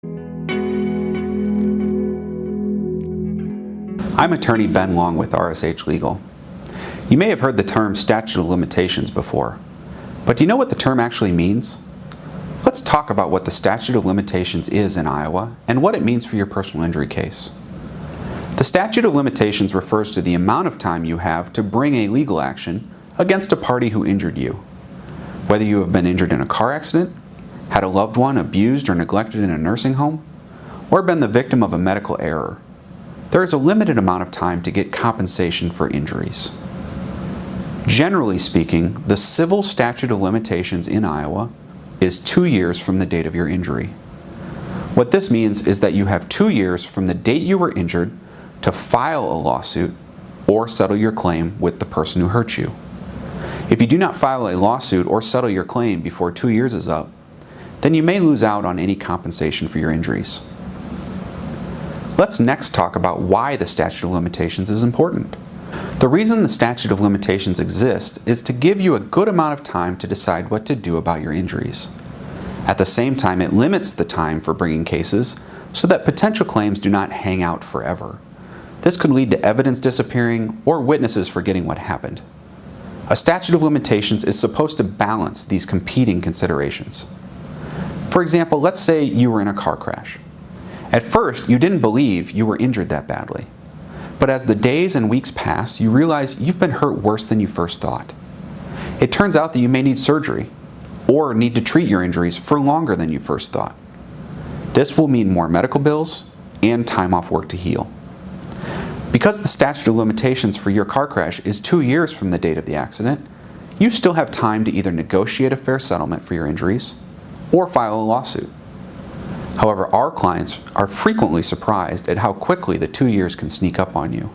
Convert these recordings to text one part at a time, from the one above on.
I'm attorney Ben Long with RSH Legal. You may have heard the term statute of limitations before, but do you know what the term actually means? Let's talk about what the statute of limitations is in Iowa and what it means for your personal injury case. The statute of limitations refers to the amount of time you have to bring a legal action against a party who injured you. Whether you have been injured in a car accident, had a loved one abused or neglected in a nursing home, or been the victim of a medical error, there is a limited amount of time to get compensation for injuries. Generally speaking, the civil statute of limitations in Iowa is 2 years from the date of your injury. What this means is that you have 2 years from the date you were injured to file a lawsuit or settle your claim with the person who hurt you. If you do not file a lawsuit or settle your claim before 2 years is up, then you may lose out on any compensation for your injuries. Let's next talk about why the statute of limitations is important. The reason the statute of limitations exists is to give you a good amount of time to decide what to do about your injuries. At the same time, it limits the time for bringing cases so that potential claims do not hang out forever. This could lead to evidence disappearing or witnesses forgetting what happened. A statute of limitations is supposed to balance these competing considerations. For example, let's say you were in a car crash. At first, you didn't believe you were injured that badly. But as the days and weeks pass, you realize you've been hurt worse than you first thought. It turns out that you may need surgery or need to treat your injuries for longer than you first thought. This will mean more medical bills and time off work to heal. Because the statute of limitations for your car crash is 2 years from the date of the accident, you still have time to either negotiate a fair settlement for your injuries or file a lawsuit. However, our clients are frequently surprised at how quickly the 2 years can sneak up on you.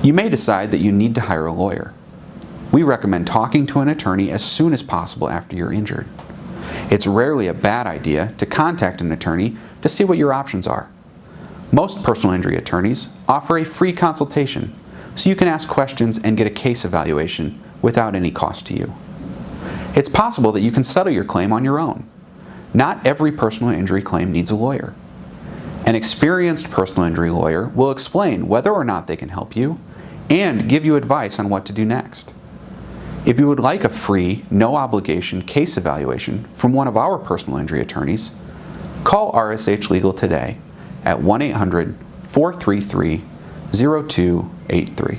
You may decide that you need to hire a lawyer. We recommend talking to an attorney as soon as possible after you're injured. It's rarely a bad idea to contact an attorney to see what your options are. Most personal injury attorneys offer a free consultation, so you can ask questions and get a case evaluation without any cost to you. It's possible that you can settle your claim on your own. Not every personal injury claim needs a lawyer. An experienced personal injury lawyer will explain whether or not they can help you and give you advice on what to do next. If you would like a free, no-obligation case evaluation from one of our personal injury attorneys, call RSH Legal today at 1-800-433-0283.